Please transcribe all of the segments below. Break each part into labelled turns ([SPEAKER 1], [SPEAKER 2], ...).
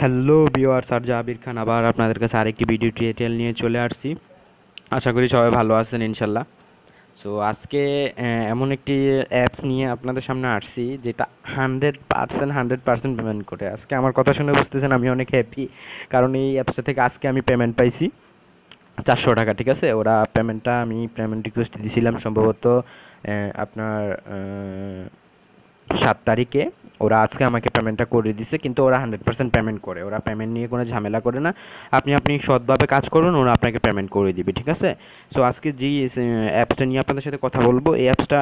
[SPEAKER 1] Hello viewers, আর জাবির খান আবার আপনাদের কাছে আরেকটি ভিডিও টিউটোরিয়াল নিয়ে চলে আসছি। আশা করি সবাই ভালো আছেন ইনশাল্লাহ। সো আজকে এমন একটি অ্যাপস নিয়ে আপনাদের সামনে আসছি যেটা 100% পেমেন্ট করে। আজকে আমার কথা শুনে বুঝতেছেন আমি অনেক হ্যাপি, কারণ এই অ্যাপসটা থেকে আজকে আমি পেমেন্ট পাইছি 400 টাকা। ঠিক আছে, ওরা পেমেন্টটা আমি পেমেন্ট রিকোয়েস্ট দিয়েছিলাম সম্ভবত আপনার 7 তারিখে। ওরা আজকে আমাকে পেমেন্টটা করে দিছে, কিন্তু ওরা 100% পেমেন্ট করে, ওরা পেমেন্ট নিয়ে কোনো ঝামেলা করে না। আপনি সৎভাবে কাজ করুন, ওরা আপনাকে পেমেন্ট করে দিবে। ঠিক আছে। সো আজকে যেই অ্যাপসটা নিয়ে আপনাদের সাথে কথা বলবো, এই অ্যাপসটা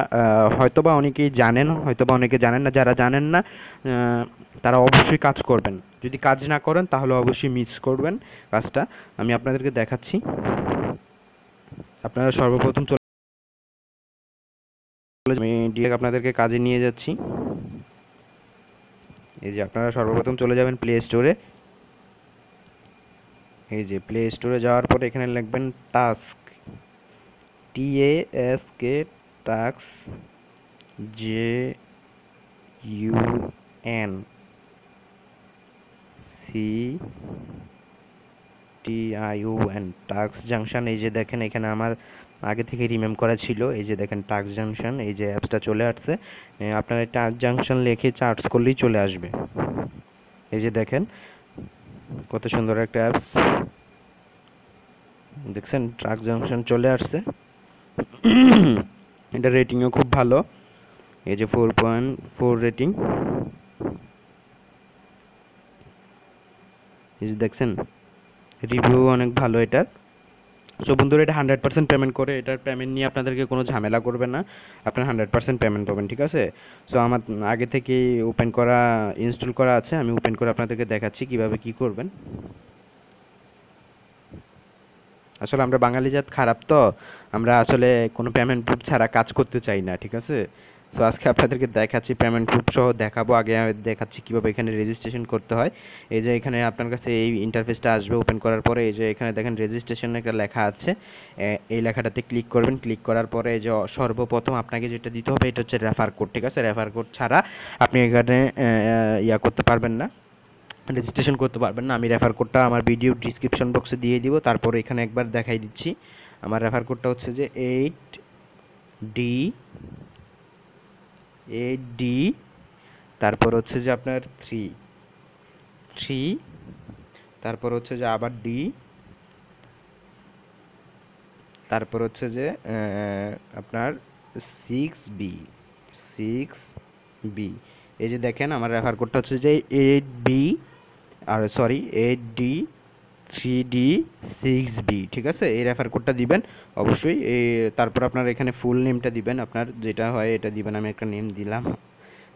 [SPEAKER 1] হয়তোবা অনেকেই জানেন, হয়তোবা অনেকে জানেন না। যারা জানেন না তারা অবশ্যই কাজ করবেন। যদি কাজ না করেন তাহলে অবশ্যই মিস করবেন কাজটা। আমি আপনাদেরকে দেখাচ্ছি। আপনারা সর্বপ্রথম আমি ডিরেক্ট আপনাদেরকে কাজে নিয়ে যাচ্ছি। এই যে আপনারা সর্বপ্রথম চলে যাবেন প্লে স্টোরে। এই যে প্লে স্টোরে যাওয়ার পরে এখানে লিখবেন task, TASK, task, JUNCTION, task junction. এই যে দেখেন এখানে আমার আগে থেকে রিমেম করা ছিল। এই যে দেখেন টাস্ক জাংশন, এই যে অ্যাপসটা চলে আসছে। আপনারা টাস্ক জাংশন লিখে সার্চ করলেই চলে আসবে। এই যে দেখেন কত সুন্দর একটা অ্যাপস, দেখছেন ট্রাক জাংশন চলে আসছে। এটা রেটিংও খুব ভালো, এই যে 4.4 রেটিং। এই যে দেখছেন রিভিউ অনেক ভালো এটার। সো বন্ধুরা, এটা 100% পেমেন্ট করে। এটার পেমেন্ট নিয়ে আপনাদেরকে কোনো ঝামেলা করবেন না, আপনার 100% পেমেন্ট পাবেন। ঠিক আছে। সো আমার আগে থেকেই ওপেন করা, ইনস্টল করা আছে। আমি ওপেন করে আপনাদেরকে দেখাচ্ছি কীভাবে কী করবেন। আসলে আমরা বাঙালি জাত খারাপ, তো আমরা আসলে কোনো পেমেন্ট প্রুফ ছাড়া কাজ করতে চাই না। ঠিক আছে। সো আজকে আপনাদেরকে দেখাচ্ছি, পেমেন্ট প্রুফ সহ দেখাবো। আগে দেখাচ্ছি কীভাবে এখানে রেজিস্ট্রেশন করতে হয়। এই যে এখানে আপনার কাছে এই ইন্টারফেসটা আসবে ওপেন করার পরে। এই যে এখানে দেখেন রেজিস্ট্রেশন একটা লেখা আছে, এই লেখাটাতে ক্লিক করবেন। ক্লিক করার পরে এই যে সর্বপ্রথম আপনাকে যেটা দিতে হবে এটা হচ্ছে রেফার কোড। ঠিক আছে, রেফার কোড ছাড়া আপনি এখানে ইয়া করতে পারবেন না, রেজিস্ট্রেশন করতে পারবেন না। আমি রেফার কোডটা আমার ভিডিও ডিসক্রিপশন বক্সে দিয়ে দিব, তারপরে এখানে একবার দেখাই দিচ্ছি। আমার রেফার কোডটা হচ্ছে যে 8D, তারপর হচ্ছে যে আপনার 3, তারপর হচ্ছে যে আবার D, তারপর হচ্ছে যে আপনার 6B। এই যে দেখেন আমার রেফার কোডটা হচ্ছে যে 8D 3D 6B। ঠিক আছে, এই রেফার কোডটা দিবেন অবশ্যই। তারপর আপনার এখানে ফুল নেমটা দিবেন, আপনার যেটা হয় এটা দিবেন। আমি একটা নেম দিলাম।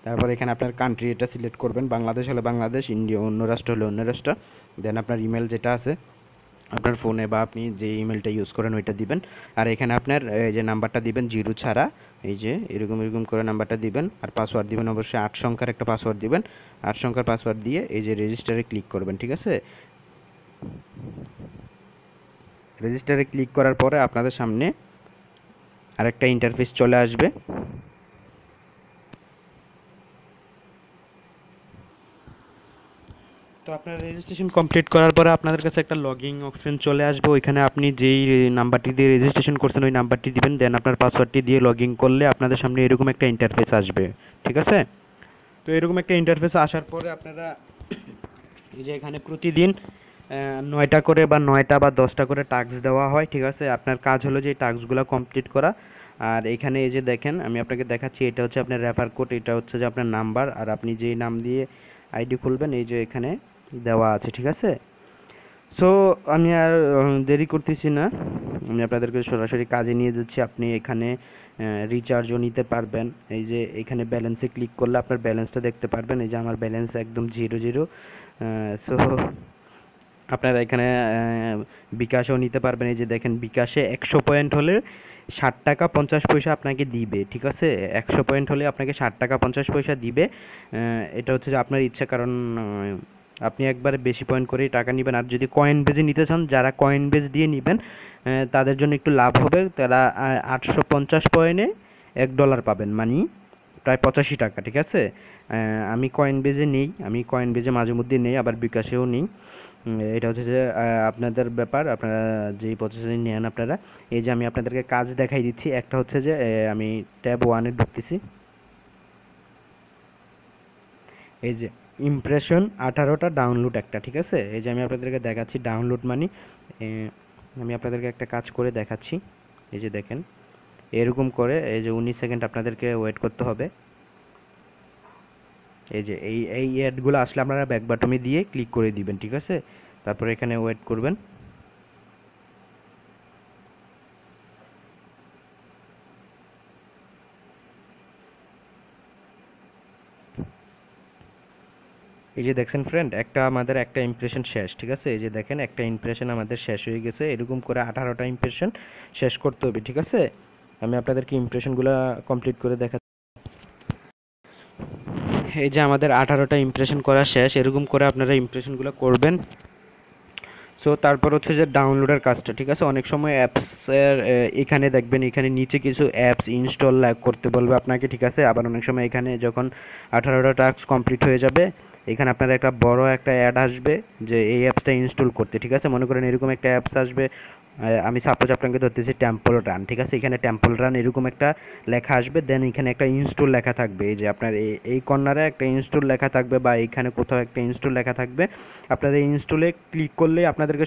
[SPEAKER 1] তারপর এখানে আপনার কান্ট্রি এটা সিলেক্ট করবেন, বাংলাদেশ হলে বাংলাদেশ, ইন্ডিয়া অন্য রাষ্ট্র হলে অন্য রাষ্ট্র। দেন আপনার ইমেল যেটা আছে আপনার ফোনে বা আপনি যে ইমেলটা ইউজ করেন ওইটা দিবেন। আর এখানে আপনার এই যে নাম্বারটা দিবেন জিরো ছাড়া, এই যে এরকম এরকম করে নাম্বারটা দিবেন। আর পাসওয়ার্ড দিবেন অবশ্যই 8 সংখ্যার একটা পাসওয়ার্ড দিবেন। 8 সংখ্যার পাসওয়ার্ড দিয়ে এই যে রেজিস্টারে ক্লিক করবেন। ঠিক আছে, রেজিস্টারে ক্লিক করার পরে আপনাদের সামনে আরেকটা ইন্টারফেস চলে আসবে। তো আপনার রেজিস্ট্রেশন কমপ্লিট করার পরে আপনাদের কাছে একটা লগইন অপশন চলে আসবে। ওইখানে আপনি যেই নাম্বারটি দিয়ে রেজিস্ট্রেশন করছেন ওই নাম্বারটি দিবেন। দেন আপনার পাসওয়ার্ডটি দিয়ে লগইন করলে আপনাদের সামনে এরকম একটা ইন্টারফেস আসবে। ঠিক আছে। তো এরকম একটা ইন্টারফেস আসার পরে আপনারা এই যে এখানে প্রতিদিন 9টা করে বা 9টা বা 10টা করে টাস্ক দেওয়া হয়। ঠিক আছে, আপনার কাজ হলো যে টাস্কগুলো কমপ্লিট করা। আর এখানে এই যে দেখেন আমি আপনাকে দেখাচ্ছি, এটা হচ্ছে আপনার রেফার কোড, এটা হচ্ছে যে আপনার নাম্বার, আর আপনি যেই নাম দিয়ে আইডি খুলবেন এই যে এখানে দেওয়া আছে। ঠিক আছে। সো আমি আর দেরি করতেছি না, আমি আপনাদেরকে সরাসরি কাজে নিয়ে যাচ্ছি। আপনি এখানে রিচার্জও নিতে পারবেন। এই যে এখানে ব্যালেন্সে ক্লিক করলে আপনার ব্যালেন্সটা দেখতে পারবেন। এই যে আমার ব্যালেন্স একদম 0 সো আপনারা এখানে বিকাশও নিতে পারবেন। এই যে দেখেন বিকাশে 100 পয়েন্ট হলে 60 টাকা 50 পয়সা আপনাকে দিবে। ঠিক আছে, 100 পয়েন্ট হলে আপনাকে 60 টাকা 50 পয়সা দিবে। এটা হচ্ছে যে আপনার ইচ্ছা, কারণ আপনি একবারে বেশি পয়েন্ট করেই টাকা নেবেন। আর যদি কয়েন বেজে নিতে চান, যারা কয়েন বেজ দিয়ে নেবেন তাদের জন্য একটু লাভ হবে। তারা 850 পয়েন্টে $1 পাবেন, মানে প্রায় 85 টাকা, ঠিক আছে। আমি কয়েনবেজে নেই, আমি কয়েনবেজে মাঝে মধ্যে নেই, আবার বিকাশেও নেই। এটা হচ্ছে যে আপনাদের ব্যাপার, আপনারা যেই প্রসেসে নেন আপনারা। এই যে আমি আপনাদেরকে কাজ দেখাই দিচ্ছি। একটা হচ্ছে যে আমি ট্যাব 1-এ ঢুকতেছি। এই যে ইমপ্রেশন 18টা, ডাউনলোড একটা, ঠিক আছে। এই যে আমি আপনাদেরকে দেখাচ্ছি ডাউনলোড মানি। আমি আপনাদেরকে একটা কাজ করে দেখাচ্ছি। এই যে দেখেন এরকম করে এই যে 19 সেকেন্ড আপনাদেরকে ওয়েট করতে হবে। এই যে এই অ্যাডগুলো আসলে আপনারা ব্যাক বাটনে দিয়ে ক্লিক করে দিবেন, ঠিক আছে। তারপরে এখানে ওয়েট করবেন। এই যে দেখছেন ফ্রেন্ড, আমাদের একটা ইমপ্রেশন শেষ, ঠিক আছে। এই যে দেখেন একটা ইমপ্রেশন আমাদের শেষ হয়ে গেছে। এরকম করে 18টা ইমপ্রেশন শেষ করতে হবে, ঠিক আছে। আমি আপনাদেরকে ইমপ্রেশনগুলো কমপ্লিট করে দেখা। এই যে আমাদের 18টা ইমপ্রেশন করা শেষ। এরকম করে আপনারা ইমপ্রেশনগুলো করবেন। সো তারপর হচ্ছে যে ডাউনলোডের কাজটা, ঠিক আছে। অনেক সময় অ্যাপসের এখানে দেখবেন, এখানে নিচে কিছু অ্যাপস ইনস্টল করতে বলবে আপনাকে, ঠিক আছে। আবার অনেক সময় এখানে যখন 18টা টাস্ক কমপ্লিট হয়ে যাবে, এখানে আপনার একটা বড় একটা অ্যাড আসবে যে এই অ্যাপসটা ইনস্টল করতে, ঠিক আছে। মনে করেন এরকম একটা অ্যাপস আসবে। আমি সাপোজ আপনাকে ধরতেছি টেম্পল রান, ঠিক আছে। এখানে টেম্পল রান এরকম একটা লেখা আসবে, দেন এখানে একটা ইনস্টল লেখা থাকবে। এই যে আপনার এই কর্নারে একটা ইনস্টল লেখা থাকবে, বা এখানে কোথাও একটা ইনস্টল লেখা থাকবে। আপনারা এই ইনস্টলে ক্লিক করলেই আপনাদেরকে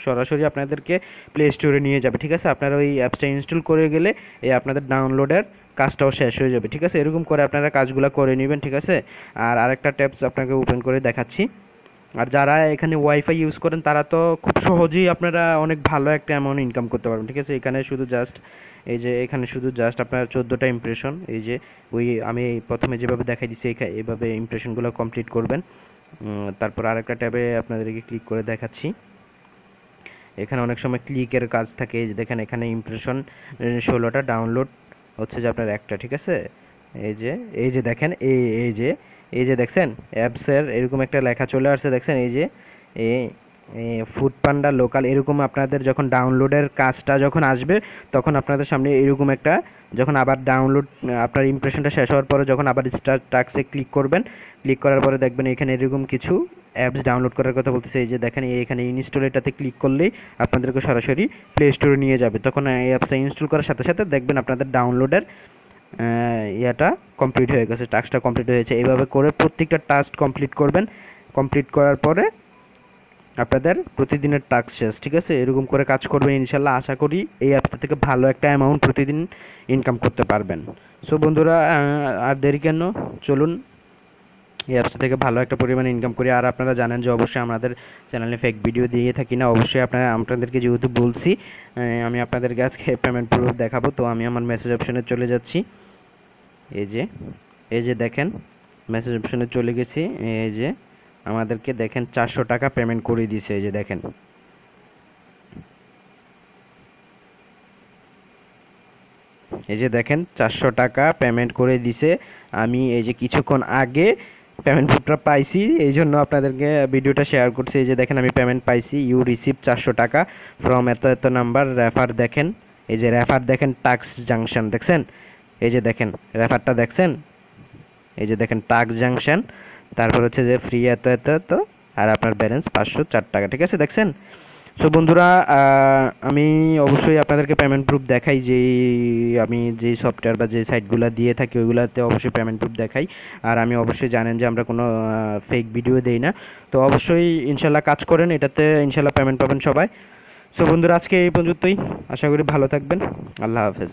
[SPEAKER 1] সরাসরি আপনাদেরকে প্লে স্টোরে নিয়ে যাবে, ঠিক আছে। আপনারা ওই অ্যাপসটা ইনস্টল করে গেলে এই আপনাদের ডাউনলোডের কাজটাও শেষ হয়ে যাবে, ঠিক আছে। এরকম করে আপনারা কাজগুলো করে নেবেন, ঠিক আছে। আর আরেকটা ট্যাবস আপনাকে ওপেন করে দেখাচ্ছি। আর যারা এখানে ওয়াইফাই ইউজ করেন তারা তো খুব সহজেই আপনারা অনেক ভালো একটা অ্যামাউন্ট ইনকাম করতে পারবেন, ঠিক আছে। এখানে শুধু জাস্ট এই যে এখানে শুধু জাস্ট আপনার 14টা ইমপ্রেশন, এই যে ওই আমি প্রথমে যেভাবে দেখাই দিচ্ছি এইভাবে ইমপ্রেশনগুলো কমপ্লিট করবেন। তারপর আরেকটা ট্যাবে আপনাদেরকে ক্লিক করে দেখাচ্ছি। এখানে অনেক সময় ক্লিকের কাজ থাকে। এই যে দেখেন এখানে ইমপ্রেশন 16টা, ডাউনলোড হচ্ছে যে আপনার একটা, ঠিক আছে। এই যে দেখেন এই যে দেখছেন অ্যাপসের এরকম একটা লেখা চলে আসছে, দেখছেন। এই যে ফুড পান্ডা লোকাল, এরকম আপনাদের যখন ডাউনলোডের কাজটা যখন আসবে তখন আপনাদের সামনে এরকম একটা, যখন আবার ডাউনলোড আপনার ইমপ্রেশনটা শেষ হওয়ার পরে যখন আবার স্টার্ট টাস্কে ক্লিক করবেন, ক্লিক করার পরে দেখবেন এখানে এরকম কিছু অ্যাপস ডাউনলোড করার কথা বলতেছে। এই যে দেখেন এখানে ইনস্টল, এটাতে ক্লিক করলেই আপনাদেরকে সরাসরি প্লে স্টোরে নিয়ে যাবে। তখন এই অ্যাপসটা ইনস্টল করার সাথে সাথে দেখবেন আপনাদের ডাউনলোডের ইয়াটা কমপ্লিট হয়ে গেছে, টাস্কটা কমপ্লিট হয়েছে। এইভাবে করে প্রত্যেকটা টাস্ক কমপ্লিট করবেন। কমপ্লিট করার পরে আপনাদের প্রতিদিনের টাস্ক শেষ, ঠিক আছে। এরকম করে কাজ করবেন, ইনশাল্লাহ আশা করি এই অ্যাপসটা থেকে ভালো একটা অ্যামাউন্ট প্রতিদিন ইনকাম করতে পারবেন। সো বন্ধুরা, আর দেরি কেন, চলুন এই অ্যাপস থেকে ভালো একটা পরিমাণে ইনকাম করি। আর আপনারা জানেন যে অবশ্যই আমাদের চ্যানেলে ফেক ভিডিও দিয়ে থাকি না। অবশ্যই আপনাদেরকে যেহেতু বলছি, আমি আপনাদেরকে আজকে পেমেন্ট প্রুফ দেখাবো। তো আমি আমার মেসেজ অপশনে চলে যাচ্ছি। এই যে দেখেন মেসেজ অপশনে চলে গেছি। এই যে আমাদেরকে দেখেন 400 টাকা পেমেন্ট করে দিয়েছে। এই যে দেখেন, এই যে দেখেন 400 টাকা পেমেন্ট করে দিছে। আমি এই যে কিছুক্ষণ আগে পেমেন্ট প্রুফটা পাইছি, এই জন্য আপনাদেরকে ভিডিওটা শেয়ার করছি। এই যে দেখেন আমি পেমেন্ট পাইছি, ইউ রিসিভ 400 টাকা ফ্রম এত এত নাম্বার। রেফার দেখেন, এই যে রেফার দেখেন টাক্স জাংশন, দেখছেন। এই যে দেখেন রেফারটা দেখছেন, এই যে দেখেন টাক্স জাংশন, তারপর হচ্ছে যে ফ্রি এত এত এত, আর আপনার ব্যালেন্স 504 টাকা, ঠিক আছে, দেখছেন। সো বন্ধুরা, আমি অবশ্যই আপনাদেরকে পেমেন্ট প্রুফ দেখাই, যে আমি যেই সফটওয়্যার বা যে সাইটগুলো দিয়ে থাকি ওইগুলোতে অবশ্যই পেমেন্ট প্রুফ দেখাই। আর আমি অবশ্যই জানেন যে আমরা কোনো ফেক ভিডিও দেই না। তো অবশ্যই ইনশাল্লাহ কাজ করেন, এটাতে ইনশাল্লাহ পেমেন্ট পাবেন সবাই। সো বন্ধুরা, আজকে এই পর্যন্তই। আশা করি ভালো থাকবেন। আল্লাহ হাফেজ।